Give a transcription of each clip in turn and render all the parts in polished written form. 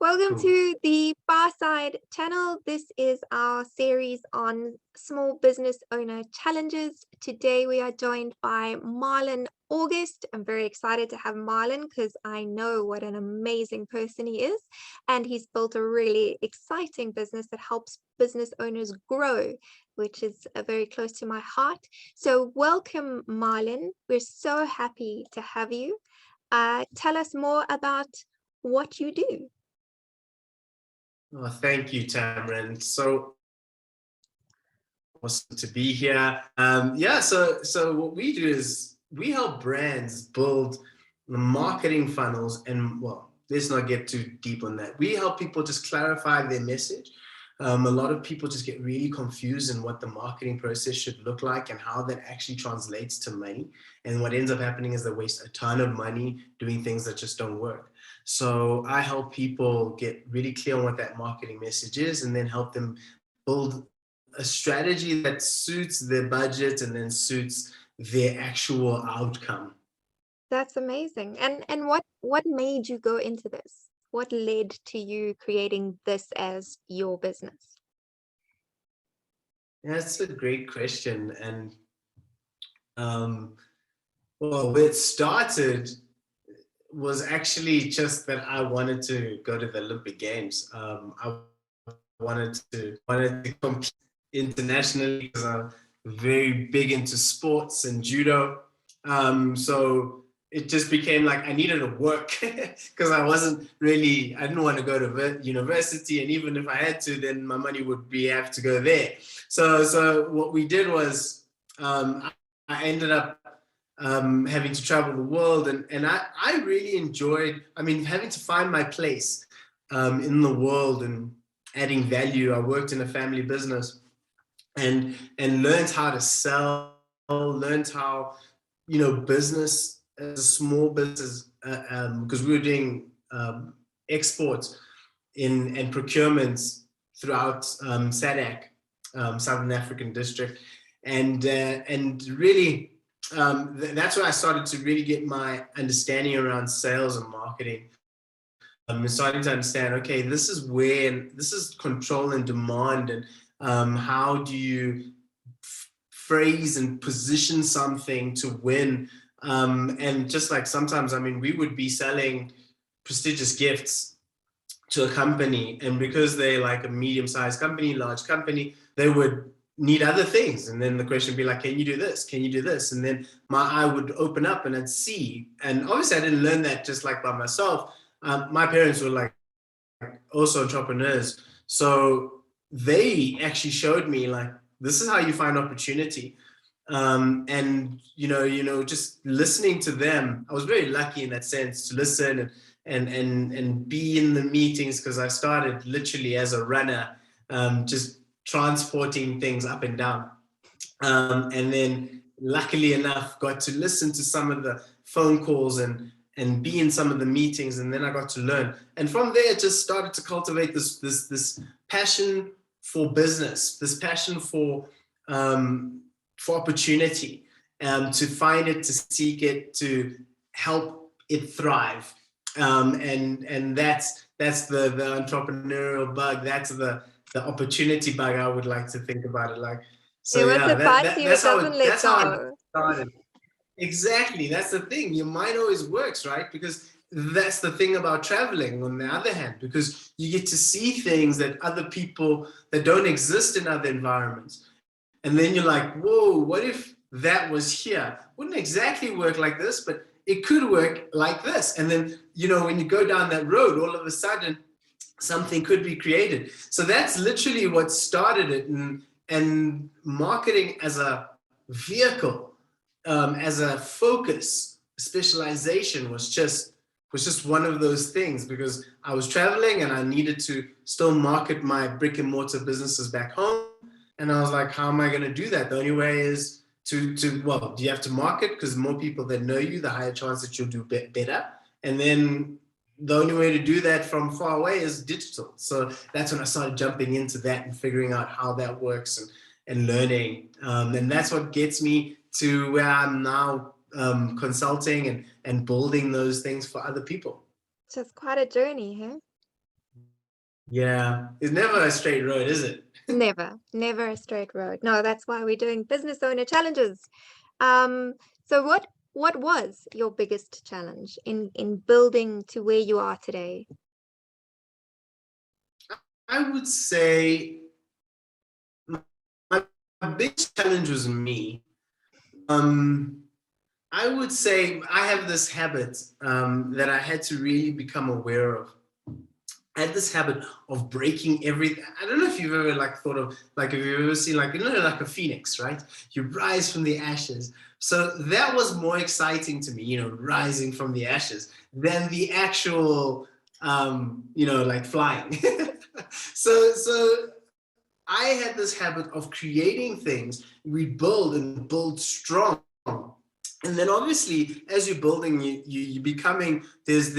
Welcome Cool. to the Pharsyde channel. This is our series on small business owner challenges. Today we are joined by Marlon August. I'm very excited to have Marlon because I know what an amazing person he is, and he's built a really exciting business that helps business owners grow, which is very close to my heart. So welcome, Marlon. We're so happy to have you. Tell us more about what you do. Oh, thank you, Tamron. So awesome to be here. So what we do is we help brands build the marketing funnels, and well, let's not get too deep on that. We help people just clarify their message. A lot of people just get really confused in what the marketing process should look like and how that actually translates to money. And what ends up happening is they waste a ton of money doing things that just don't work. So I help people get really clear on what that marketing message is and then help them build a strategy that suits their budget and then suits their actual outcome. That's amazing. And what made you go into this? What led to you creating this as your business? That's a great question. And um, well, where it started was actually just that I wanted to go to the Olympic Games. I wanted to compete internationally because I'm very big into sports and judo. So it just became like I needed to work because I didn't want to go to university, and even if I had to, then my money would have to go there. So what we did was I ended up having to travel the world, and I really enjoyed, having to find my place in the world and adding value. I worked in a family business and learned how to sell, learned how, business as a small business, because we were doing exports and procurements throughout SADC, Southern African District, and really that's where I started to really get my understanding around sales and marketing. And starting to understand, okay, this is control and demand, and how do you phrase and position something to win. And just like sometimes, we would be selling prestigious gifts to a company, and because they're like a medium-sized company, large company, they would need other things. And then the question would be like, can you do this? Can you do this? And then my eye would open up and I'd see. And obviously I didn't learn that just like by myself. My parents were like also entrepreneurs. So they actually showed me like, this is how you find opportunity. And just listening to them, I was very lucky in that sense to listen and be in the meetings, because I started literally as a runner, just transporting things up and down. And then luckily enough, got to listen to some of the phone calls and be in some of the meetings, and then I got to learn. And from there, it just started to cultivate this passion for business, this passion for opportunity, to find it, to seek it, to help it thrive. And that's the entrepreneurial bug. That's the opportunity bug. I would like to think about it like. So Once yeah, it bites you, it doesn't let that's how I go. started. Exactly. That's the thing. Your mind always works, right? Because that's the thing about traveling, on the other hand, because you get to see things that other people that don't exist in other environments. And then you're like, whoa, what if that was here? Wouldn't exactly work like this, but it could work like this. And then, when you go down that road, all of a sudden, something could be created. So that's literally what started it. And marketing as a vehicle, as a focus, specialization was just one of those things, because I was traveling and I needed to still market my brick and mortar businesses back home. And I was like, how am I going to do that? The only way is to well, you have to market, because the more people that know you, the higher chance that you'll do better. And then the only way to do that from far away is digital. So that's when I started jumping into that and figuring out how that works, and learning. And that's what gets me to where I'm now, consulting and building those things for other people. So it's quite a journey, huh? Yeah, it's never a straight road, is it? Never, never a straight road. No, that's why we're doing business owner challenges. Um, so what was your biggest challenge in building to where you are today? I would say my biggest challenge was me. Um, I would say I have this habit that I had to really become aware of. I had this habit of breaking everything. I don't know if you've ever like thought of like if you've ever seen like like a phoenix, right? You rise from the ashes. So that was more exciting to me, rising from the ashes than the actual like flying. So I had this habit of creating things we build and build strong. And then obviously as you're building, you're becoming there's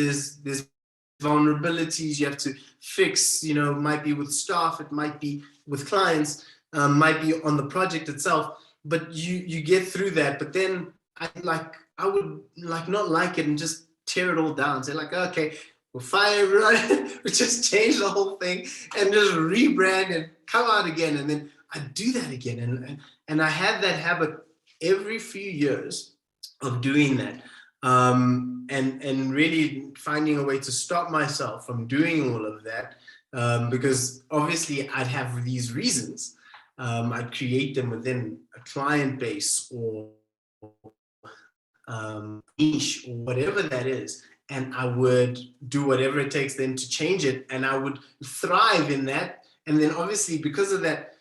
vulnerabilities you have to fix, might be with staff, it might be with clients, might be on the project itself, but you get through that. But then I would like not like it and just tear it all down, say like, okay, we'll fire everyone, we just change the whole thing and just rebrand and come out again. And then I do that again. And I had that habit every few years of doing that. And really finding a way to stop myself from doing all of that, because obviously I'd have these reasons. I'd create them within a client base or niche or whatever that is, and I would do whatever it takes then to change it, and I would thrive in that. And then obviously because of that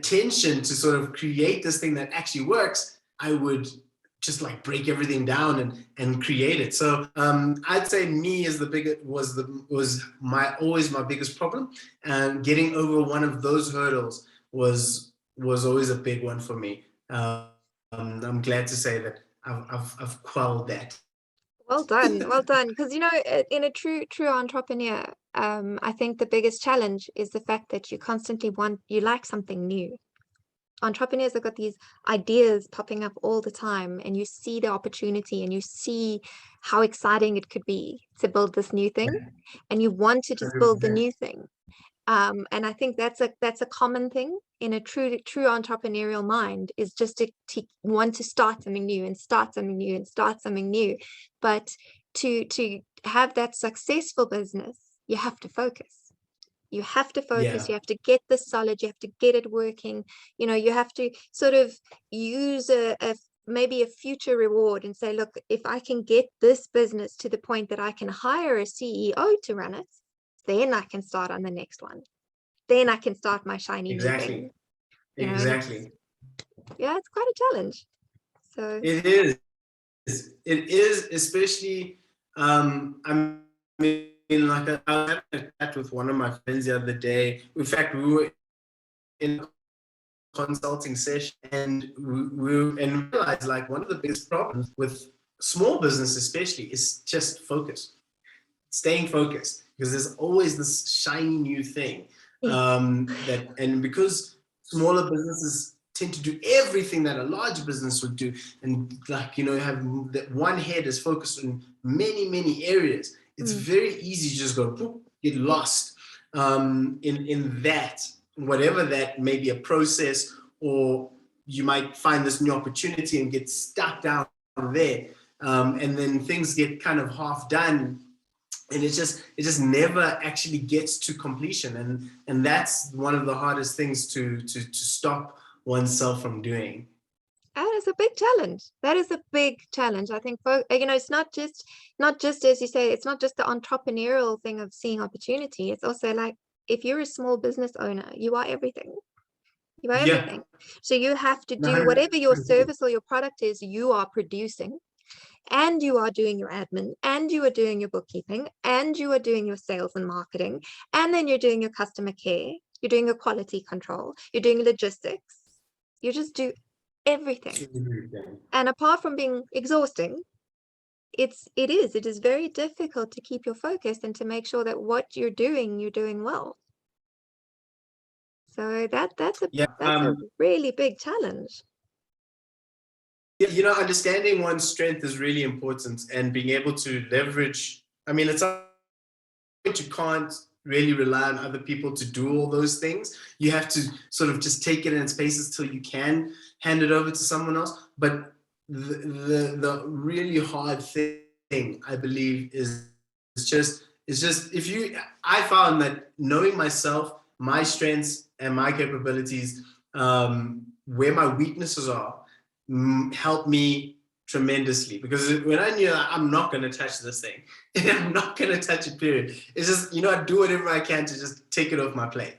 tension to sort of create this thing that actually works, I would just like break everything down and create it. So I'd say me is the biggest was my always my biggest problem, and getting over one of those hurdles was always a big one for me. I'm glad to say that I've quelled that. Well done, well done. Because in a true entrepreneur, I think the biggest challenge is the fact that you like something new. Entrepreneurs have got these ideas popping up all the time, and you see the opportunity and you see how exciting it could be to build this new thing, and you want to just build the 100%. new thing. And I think that's a common thing in a true entrepreneurial mind, is just to want to start something new and start something new and start something new. But to have that successful business, you have to focus. You have to focus, Yeah, you have to get this solid, you have to get it working. You have to sort of use maybe a future reward and say, look, if I can get this business to the point that I can hire a CEO to run it, then I can start on the next one. Then I can start my shiny new thing. exactly, And it's, exactly. yeah, it's quite a challenge. So, It is. It is, especially. I mean, like I was having a chat with one of my friends the other day. In fact, we were in a consulting session, and we realized like one of the biggest problems with small business, especially, is just focus, staying focused, because there's always this shiny new thing, yeah. and because smaller businesses tend to do everything that a large business would do, and like have that one head is focused on many areas, it's Mm. very easy to just go boop, get lost in that, whatever that may be, a process, or you might find this new opportunity and get stuck down there, and then things get kind of half done, and it just never actually gets to completion, and that's one of the hardest things to stop oneself from doing. That is a big challenge. That is a big challenge. I think, it's not just as you say, it's not just the entrepreneurial thing of seeing opportunity. It's also like, if you're a small business owner, you are everything. You are Yeah, everything. So you have to do 100%. whatever your service or your product is, you are producing, and you are doing your admin, and you are doing your bookkeeping, and you are doing your sales and marketing, and then you're doing your customer care, you're doing your quality control, you're doing logistics. You just do everything. And apart from being exhausting, it is very difficult to keep your focus and to make sure that what you're doing well. So that's a Yeah, that's a really big challenge. yeah, understanding one's strength is really important, and being able to leverage. I mean, it's not that you can't really rely on other people to do all those things. You have to sort of just take it in its paces till you can hand it over to someone else. But the really hard thing, I believe, is just if you, I found that knowing myself, my strengths and my capabilities, where my weaknesses are, help me tremendously. Because when I knew I'm not going to touch this thing, I'm not going to touch it, period. It's just, I do whatever I can to just take it off my plate,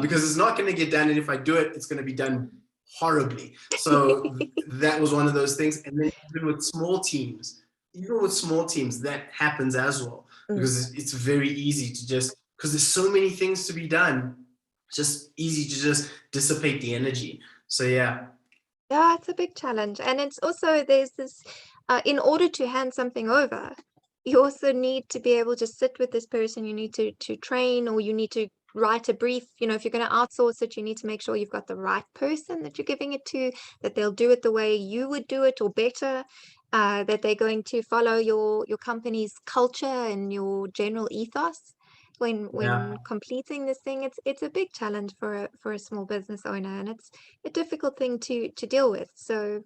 because it's not going to get done. And if I do it, it's going to be done horribly. So that was one of those things. And then even with small teams, that happens as well, because it's very easy to just, because there's so many things to be done, just easy to just dissipate the energy. So yeah. Yeah, it's a big challenge. And it's also, there's this, in order to hand something over, you also need to be able to sit with this person. You need to train, or you need to write a brief. If you're going to outsource it, you need to make sure you've got the right person that you're giving it to, that they'll do it the way you would do it or better, that they're going to follow your company's culture and your general ethos when completing this thing. It's a big challenge for a small business owner, and it's a difficult thing to deal with. So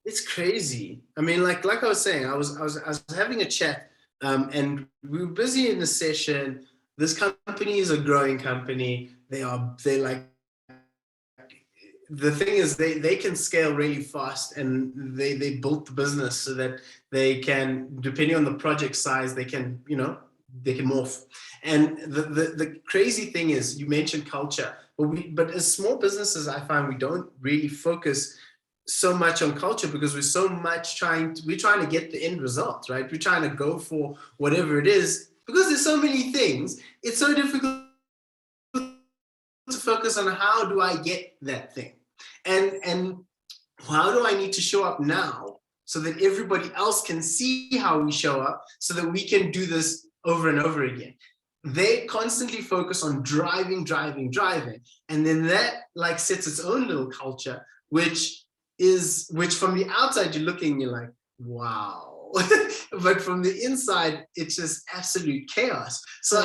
it's crazy. I mean, like I was saying, I was having a chat, and we were busy in the session. This company is a growing company. They're like, the thing is, they can scale really fast, and they built the business so that they can, depending on the project size, they can morph. And the crazy thing is, you mentioned culture, but as small businesses, I find we don't really focus so much on culture, because we're trying to get the end result, right? We're trying to go for whatever it is, because there's so many things. It's so difficult to focus on how do I get that thing, and how do I need to show up now so that everybody else can see how we show up, so that we can do this over and over again. They constantly focus on driving, and then that like sets its own little culture, which from the outside you're looking, you're like, wow. But from the inside, it's just absolute chaos. So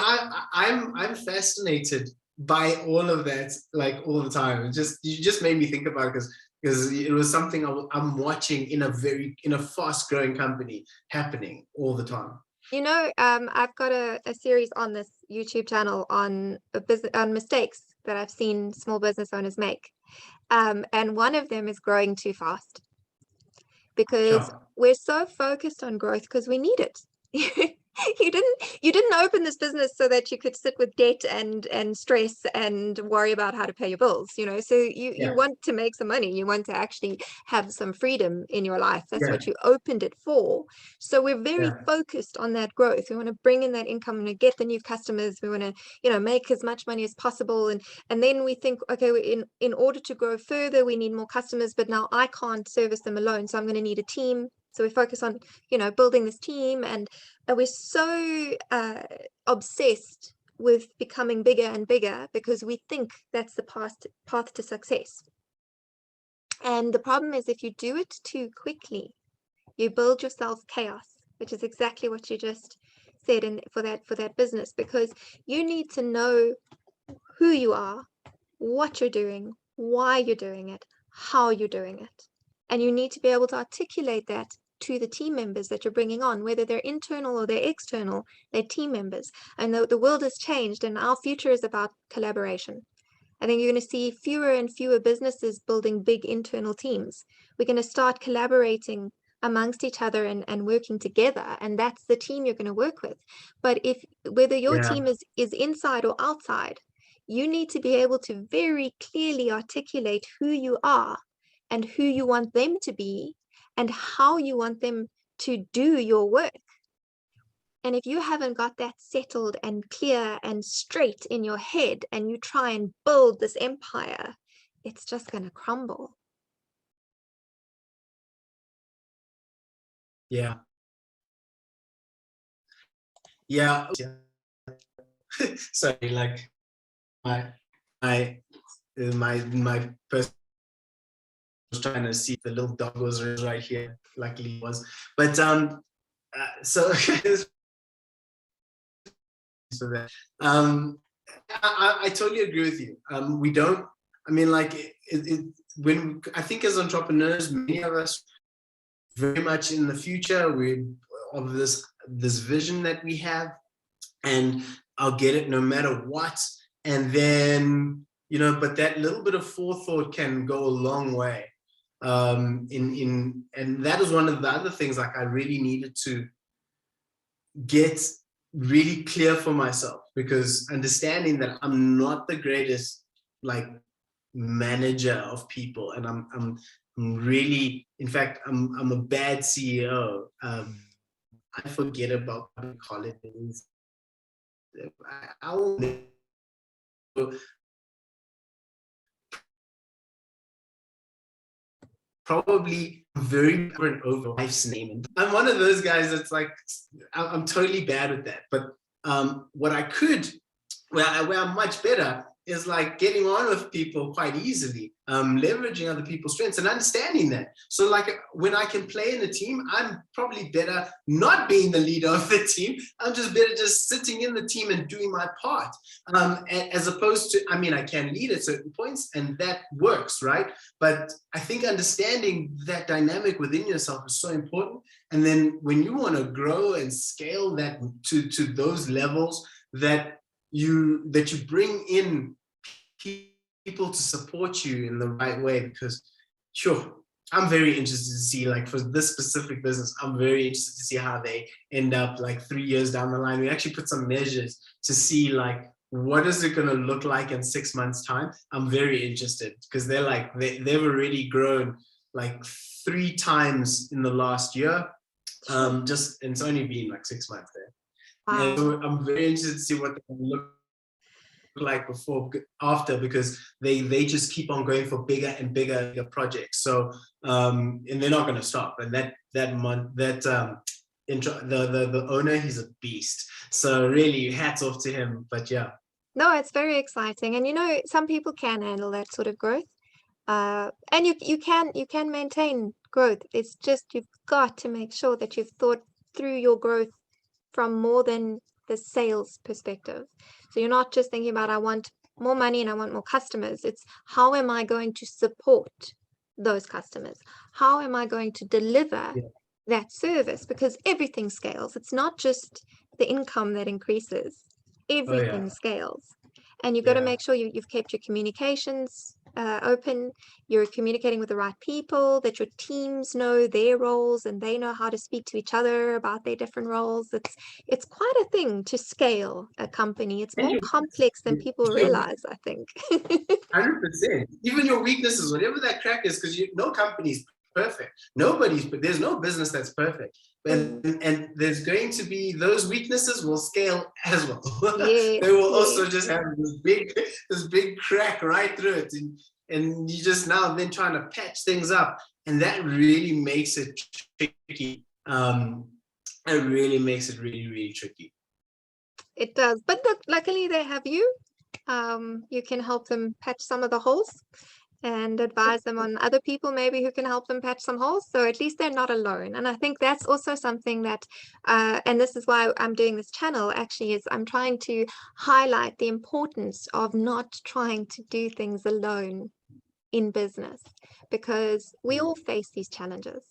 I'm fascinated by all of that, like all the time. You just made me think about it, because it was something I'm watching in a fast growing company happening all the time. I've got a series on this YouTube channel on mistakes that I've seen small business owners make. And one of them is growing too fast, because Sure. we're so focused on growth because we need it. You didn't open this business so that you could sit with debt and stress and worry about how to pay your bills. So you Yeah. want to make some money, you want to actually have some freedom in your life. That's Yeah. what you opened it for. So we're very Yeah. focused on that growth. We want to bring in that income and get the new customers. We want to make as much money as possible, and then we think, okay, in order to grow further, we need more customers, but now I can't service them alone, so I'm going to need a team. So we focus on building this team, and we're so obsessed with becoming bigger and bigger because we think that's the path to success. And the problem is, if you do it too quickly, you build yourself chaos, which is exactly what you just said for that business, because you need to know who you are, what you're doing, why you're doing it, how you're doing it. And you need to be able to articulate that to the team members that you're bringing on, whether they're internal or they're external, they're team members. And the world has changed, and our future is about collaboration. I think you're going to see fewer and fewer businesses building big internal teams. We're going to start collaborating amongst each other and working together, and that's the team you're going to work with. But whether your Yeah. team is inside or outside, you need to be able to very clearly articulate who you are and who you want them to be and how you want them to do your work. And if you haven't got that settled and clear and straight in your head, and you try and build this empire, it's just going to crumble. Yeah. Yeah. Sorry, like my my my person was trying to see if the little dog was right here. Luckily, it was. But so for that. I totally agree with you. We don't, I mean, like, when I think as entrepreneurs, many of us very much in the future, we of this vision that we have, and I'll get it no matter what. And then, but that little bit of forethought can go a long way. And that is one of the other things, like, I really needed to get really clear for myself, because understanding that I'm not the greatest, like, manager of people, and I'm really, in fact, I'm a bad CEO. I forget about public holidays. I will probably very different over wife's name. And I'm one of those guys that's like, I'm totally bad with that. But what I could, where I'm much better, is like getting on with people quite easily, leveraging other people's strengths and understanding that. So, like, when I can play in a team, I'm probably better not being the leader of the team. I'm just better just sitting in the team and doing my part, as opposed to, I mean, I can lead at certain points, and that works, right? But I think understanding that dynamic within yourself is so important. And then when you want to grow and scale that to those levels, that you bring in people to support you in the right way. Because, sure, I'm very interested to see, like, for this specific business, I'm very interested to see how they end up, like, 3 years down the line. We actually put some measures to see, like, what is it going to look like in 6 months' time. I'm very interested, because they're like, they've already grown like 3 times in the last year. And it's only been like 6 months there. Wow. And so I'm very interested to see what they look like after, because they just keep on going for bigger and bigger projects. So and they're not going to stop. And the owner, he's a beast. So really, hats off to him. But yeah. No, it's very exciting. And some people can handle that sort of growth. And you can maintain growth. It's just you've got to make sure that you've thought through your growth from more than the sales perspective. So you're not just thinking about, I want more money and I want more customers. It's, how am I going to support those customers? How am I going to deliver that service? Because everything scales. It's not just the income that increases. Everything scales. And you've got to make sure you've kept your communications open, you're communicating with the right people, that your teams know their roles and they know how to speak to each other about their different roles. It's quite a thing to scale a company. It's more complex than people realize, I think. 100%. Even your weaknesses, whatever that crack is, because no company's perfect. There's no business that's perfect. And there's going to be, those weaknesses will scale as well. They will also just have this big crack right through it. And you just now then trying to patch things up. And that really makes it tricky. It really makes it really, really tricky. It does. But look, luckily they have you. You can help them patch some of the holes and advise them on other people maybe who can help them patch some holes. So at least they're not alone. And I think that's also something that, and this is why I'm doing this channel actually, is I'm trying to highlight the importance of not trying to do things alone in business, because we all face these challenges.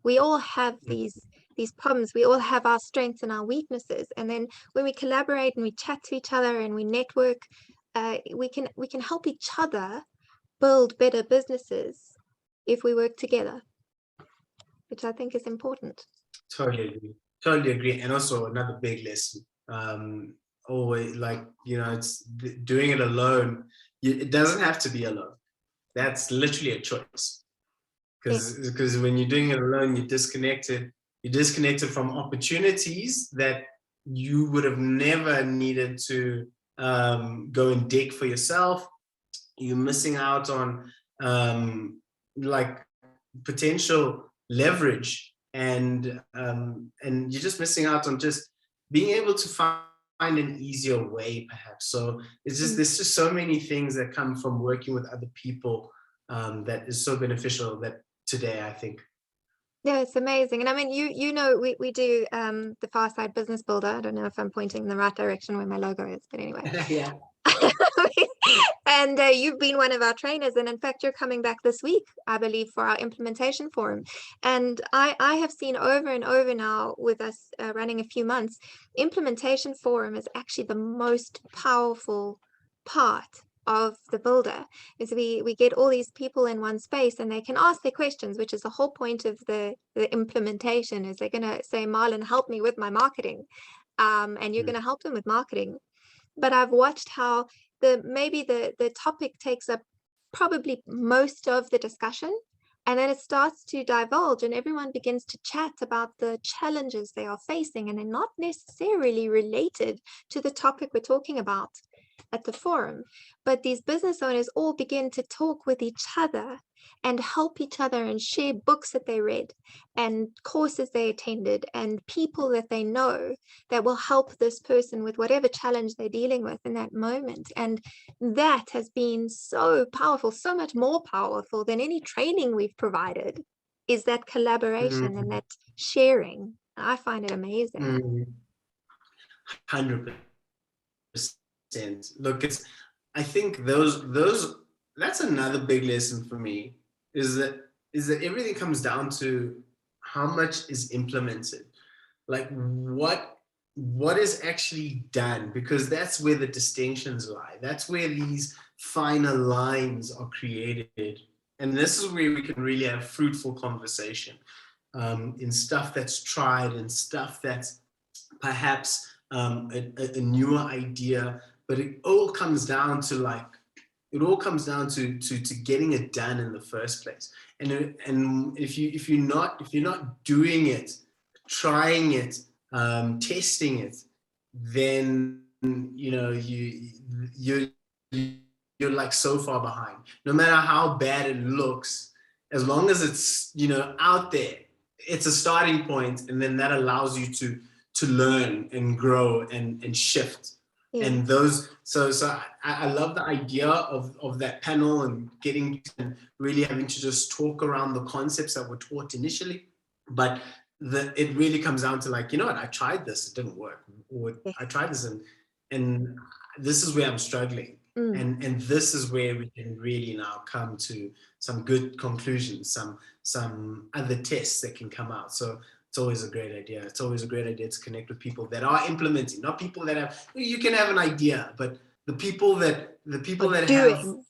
We all have these problems. We all have our strengths and our weaknesses. And then when we collaborate and we chat to each other and we network, we can help each other build better businesses if we work together, which I think is important. Totally agree. And also another big lesson, always, like, it's doing it alone. It doesn't have to be alone. That's literally a choice, because when you're doing it alone, you're disconnected from opportunities that you would have never needed to go and dig for yourself. You're missing out on like potential leverage, and you're just missing out on just being able to find an easier way, perhaps. So there's just so many things that come from working with other people that is so beneficial that today, I think. Yeah, it's amazing. And I mean, you know, we do the Pharsyde Business Builder. I don't know if I'm pointing in the right direction where my logo is, but anyway. Yeah. And you've been one of our trainers, and in fact, you're coming back this week, I believe, for our implementation forum. And I have seen over and over now, with us running a few months, implementation forum is actually the most powerful part of the builder. Is we get all these people in one space and they can ask their questions, which is the whole point of the implementation. Is they're going to say, Marlon, help me with my marketing, and you're Mm. going to help them with marketing. But I've watched how maybe the topic takes up probably most of the discussion, and then it starts to divulge and everyone begins to chat about the challenges they are facing, and they're not necessarily related to the topic we're talking about at the forum. But these business owners all begin to talk with each other and help each other and share books that they read and courses they attended and people that they know that will help this person with whatever challenge they're dealing with in that moment. And that has been so powerful, so much more powerful than any training we've provided, is that collaboration and Mm. that sharing. I find it amazing. Mm. 100%. Look, I think those that's another big lesson for me, is that everything comes down to how much is implemented, like what is actually done, because that's where the distinctions lie. That's where these finer lines are created, and this is where we can really have fruitful conversation, in stuff that's tried and stuff that's perhaps a newer idea, but it all comes down to getting it done in the first place. And if you're not doing it, trying it, testing it, then you're you're like so far behind. No matter how bad it looks, as long as it's out there, it's a starting point, and then that allows you to learn and grow and shift. Yes. And those so I love the idea of that panel, and getting and really having to just talk around the concepts that were taught initially. But it really comes down to, like, what, I tried this, it didn't work, or Yes. I tried this, and this is where I'm struggling. Mm. And this is where we can really now come to some good conclusions, some other tests that can come out. So it's always a great idea. It's always a great idea to connect with people that are implementing, not people that have. You can have an idea, but the people Or that have doing.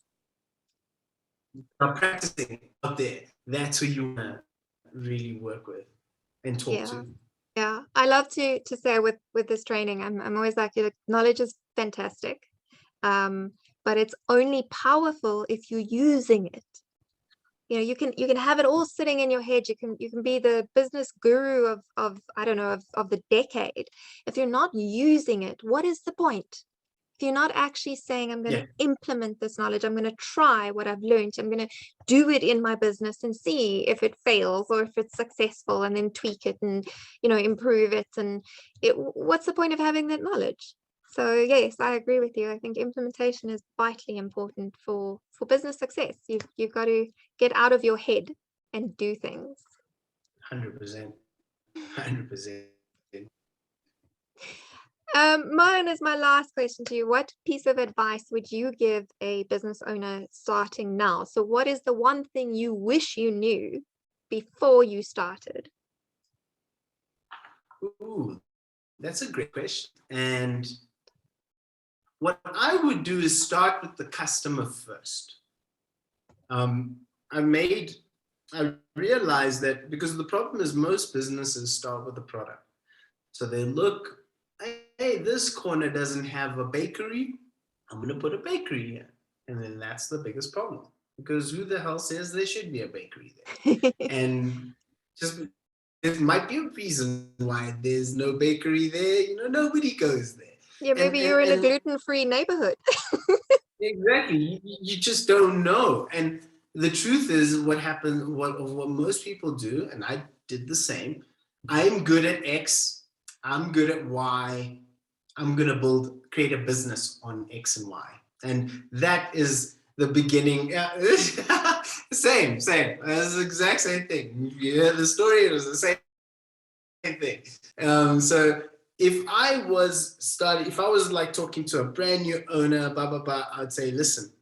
are practicing out there. That's who you want to really work with and talk Yeah. to. Yeah. I love to say with this training, I'm always like, knowledge is fantastic. Um, but it's only powerful if you're using it. You can have it all sitting in your head. You can be the business guru of I don't know, of the decade. If you're not using it, what is the point? If you're not actually saying, I'm going Yeah. to implement this knowledge, I'm going to try what I've learned, I'm going to do it in my business and see if it fails or if it's successful, and then tweak it and improve it. And what's the point of having that knowledge? So yes, I agree with you. I think implementation is vitally important for business success. You've got to get out of your head and do things. 100%. 100%. Mine is my last question to you. What piece of advice would you give a business owner starting now? So what is the one thing you wish you knew before you started? Ooh, that's a great question. And what I would do is start with the customer first. Um, I realized that, because the problem is most businesses start with a product. So they look, hey, this corner doesn't have a bakery, I'm going to put a bakery here. And then that's the biggest problem, because who the hell says there should be a bakery there? And just there might be a reason why there's no bakery there. Nobody goes there. Yeah, And maybe and you're in a and gluten-free neighborhood. exactly, you just don't know. And the truth is, what happened, what most people do, and I did the same. I'm good at X. I'm good at Y. I'm gonna create a business on X and Y, and that is the beginning. Same. It's the exact same thing. You heard the story, it was the same thing. So if I was like talking to a brand new owner, blah, blah, blah, I'd say, listen,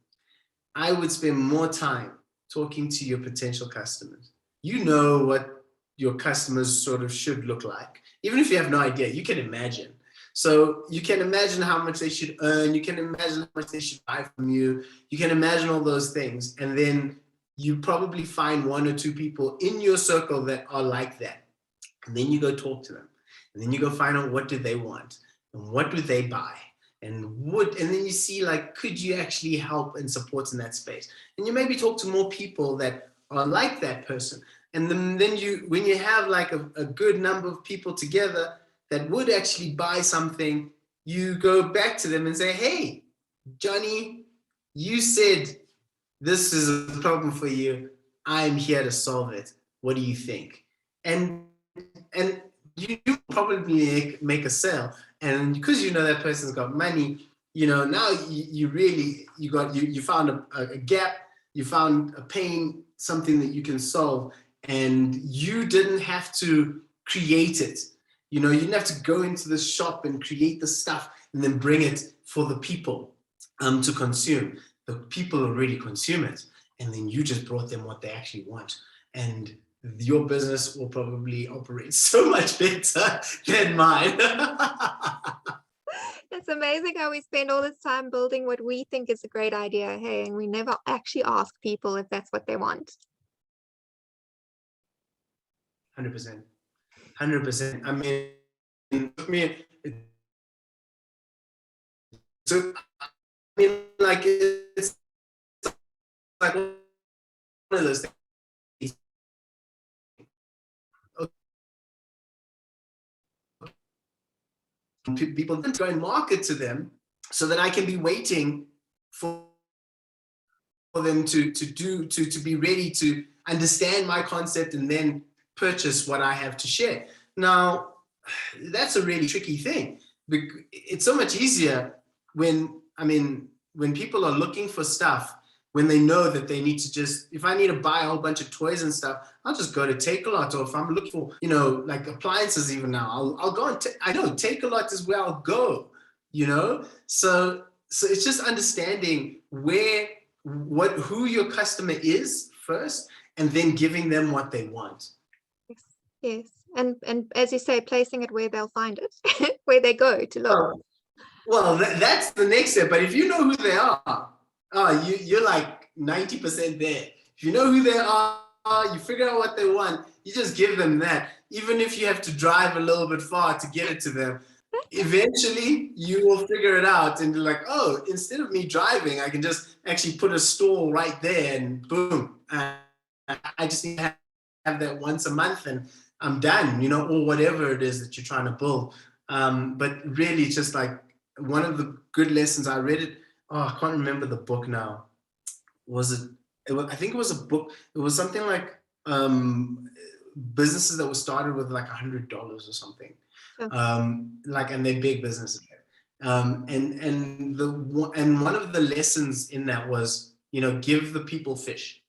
I would spend more time talking to your potential customers. You know what your customers sort of should look like. Even if you have no idea, you can imagine. So you can imagine how much they should earn. You can imagine how much they should buy from you. You can imagine all those things. And then you probably find one or two people in your circle that are like that. And then you go talk to them. And then you go find out what do they want and what do they buy. And then you see, like, could you actually help and support in that space? And you maybe talk to more people that are like that person. And then when you have like a good number of people together that would actually buy something, you go back to them and say, hey, Johnny, you said this is a problem for you. I'm here to solve it. What do you think? And you probably make a sale, and because you know that person's got money, now you found a gap, you found a pain, something that you can solve, and you didn't have to create it. You didn't have to go into the shop and create the stuff and then bring it for the people to consume. The people already consume it, and then you just brought them what they actually want. And your business will probably operate so much better than mine. It's amazing how we spend all this time building what we think is a great idea, hey, and we never actually ask people if that's what they want. 100%. 100%. I mean, like it's like one of those things. People then go and market to them so that I can be waiting for them to be ready to understand my concept and then purchase what I have to share. Now, that's a really tricky thing. It's so much easier when people are looking for stuff, when they know that they need to just, if I need to buy a whole bunch of toys and stuff, I'll just go to Take-A-Lot. Or if I'm looking for, like appliances even now, I'll go and I know Take-A-Lot is where I'll go, So it's just understanding who your customer is first, and then giving them what they want. Yes. And as you say, placing it where they'll find it, where they go to look. Well, that's the next step. But if you know who they are, you're like 90% there. If you know who they are, you figure out what they want, you just give them that. Even if you have to drive a little bit far to get it to them, eventually you will figure it out and be like, oh, instead of me driving, I can just actually put a stall right there and boom. I just need to have that once a month and I'm done, or whatever it is that you're trying to build. But really, it's just like one of the good lessons I read it. Oh, I can't remember the book now. I think it was a book. It was something like businesses that were started with like $100 or something. And they're big businesses. And one of the lessons in that was, give the people fish.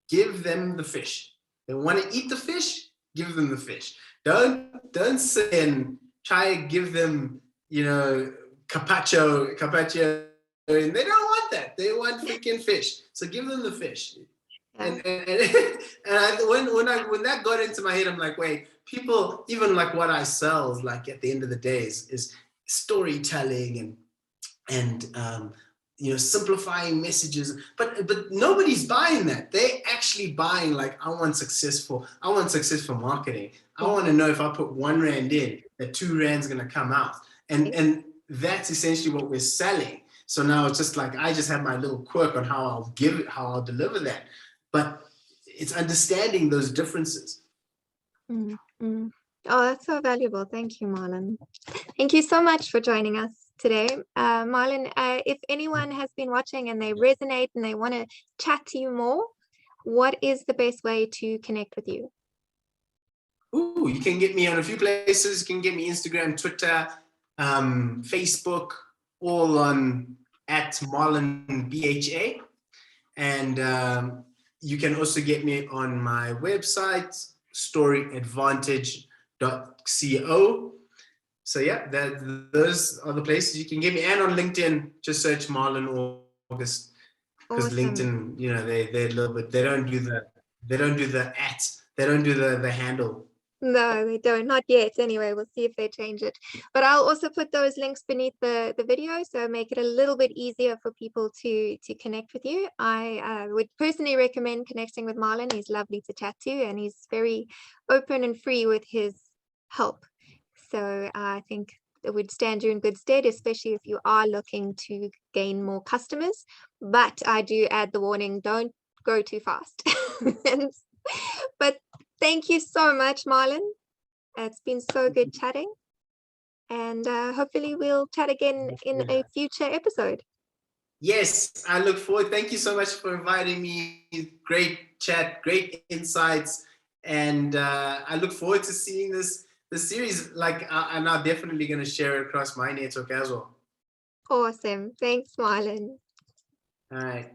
Give them the fish. They want to eat the fish, give them the fish. Don't sit and try to give them, carpaccio, and they don't want that. They want freaking fish. So give them the fish. Yeah. And when that got into my head, I'm like, wait, people, even like what I sell is like at the end of the day is storytelling and simplifying messages, but nobody's buying that. They actually buying like, I want successful marketing. I want to know if I put 1 rand in, that 2 rand's going to come out. And that's essentially what we're selling. So now it's just like, I just have my little quirk on how I'll deliver that. But it's understanding those differences. Mm-hmm. Oh, that's so valuable. Thank you, Marlon. Thank you so much for joining us today. Marlon, if anyone has been watching and they resonate and they want to chat to you more, what is the best way to connect with you? Ooh, you can get me on a few places. You can get me Instagram, Twitter, Facebook, all on @MarlonBHA. And you can also get me on my website, storyadvantage.co. So yeah, those are the places you can get me. And on LinkedIn, just search Marlon August, because Awesome. LinkedIn, they're a little bit, they don't do the handle. No, they don't. Not yet. Anyway, we'll see if they change it. But I'll also put those links beneath the video, so make it a little bit easier for people to connect with you. I would personally recommend connecting with Marlon. He's lovely to chat to, and he's very open and free with his help. So I think it would stand you in good stead, especially if you are looking to gain more customers. But I do add the warning, don't go too fast. But thank you so much, Marlon. It's been so good chatting, and hopefully we'll chat again in a future episode. Yes, I look forward. Thank you so much for inviting me. Great chat, great insights, and I look forward to seeing this series. Like, I'm now definitely going to share it across my network as well. Awesome. Thanks, Marlon. All right.